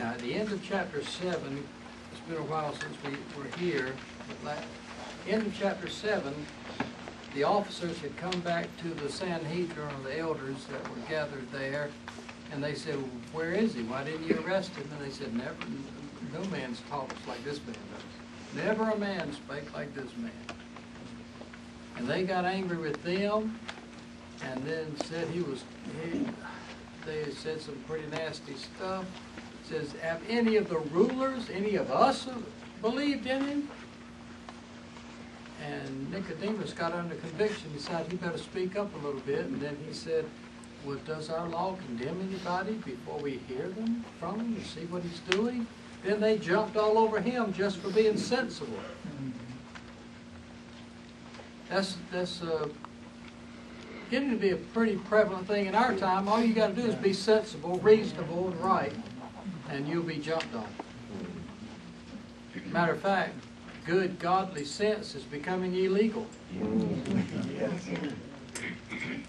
Now, at the end of chapter 7, it's been a while since we were here, but end of chapter 7, the officers had come back to the Sanhedrin, or the elders that were gathered there, and they said, well, where is he? Why didn't you arrest him? And they said, never, no man's talks like this man does. Never a man spake like this man. And they got angry with them, and then said they said some pretty nasty stuff. It says, have any of the rulers, any of us believed in him? And Nicodemus got under conviction. He decided he better speak up a little bit. And then he said, well, does our law condemn anybody before we hear them from him and see what he's doing? Then they jumped all over him just for being sensible. That's getting to be a pretty prevalent thing in our time. All you got to do is be sensible, reasonable, and right, and you'll be jumped on. Matter of fact, good, godly sense is becoming illegal.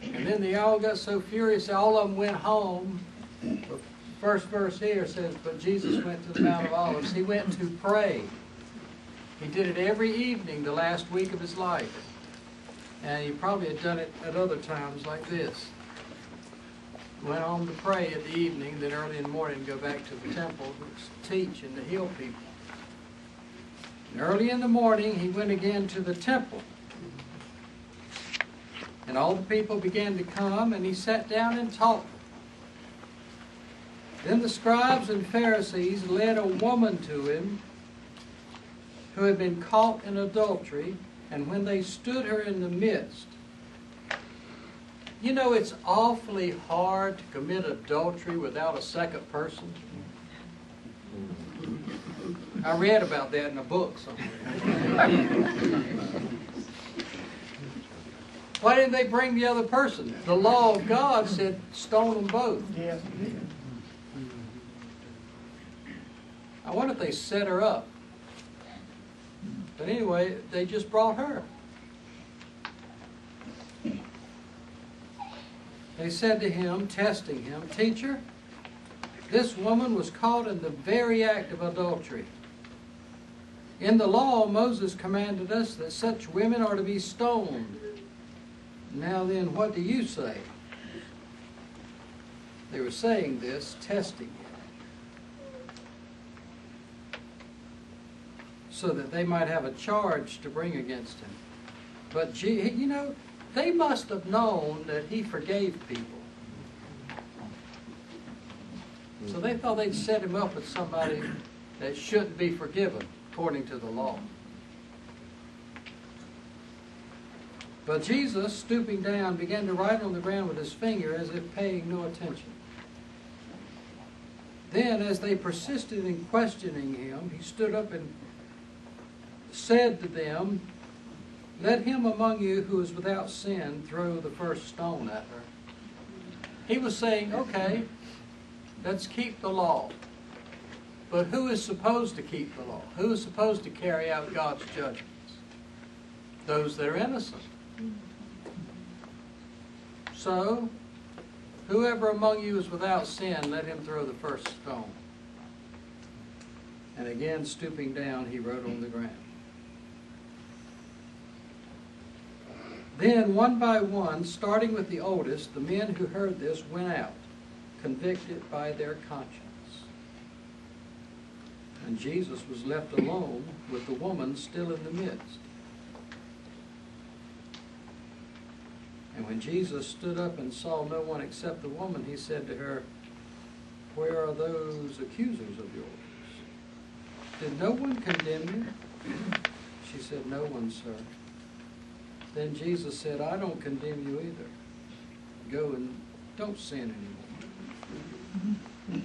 And then they all got so furious, all of them went home. The first verse here says, but Jesus went to the Mount of Olives. He went to pray. He did it every evening the last week of his life. And he probably had done it at other times like this. Went home to pray in the evening, then early in the morning go back to the temple to teach and to heal people. And early in the morning, he went again to the temple. And all the people began to come, and he sat down and taught them. Then the scribes and Pharisees led a woman to him who had been caught in adultery, and when they stood her in the midst, you know it's awfully hard to commit adultery without a second person. I read about that in a book somewhere. Why didn't they bring the other person? The law of God said stone them both. Yes. I wonder if they set her up. But anyway, they just brought her. They said to him, testing him, Teacher, this woman was caught in the very act of adultery. In the law, Moses commanded us that such women are to be stoned. Now then, what do you say? They were saying this, testing him, so that they might have a charge to bring against him. But, you know, they must have known that he forgave people. So they thought they'd set him up with somebody that shouldn't be forgiven, according to the law. But Jesus, stooping down, began to write on the ground with his finger as if paying no attention. Then, as they persisted in questioning him, he stood up and said to them, let him among you who is without sin throw the first stone at her. He was saying, okay, let's keep the law. But who is supposed to keep the law? Who is supposed to carry out God's judgments? Those that are innocent. So, whoever among you is without sin, let him throw the first stone. And again, stooping down, he wrote on the ground. Then, one by one, starting with the oldest, the men who heard this went out, convicted by their conscience. And Jesus was left alone with the woman still in the midst. And when Jesus stood up and saw no one except the woman, he said to her, where are those accusers of yours? Did no one condemn you? She said, no one, sir. Then Jesus said, I don't condemn you either. Go and don't sin anymore.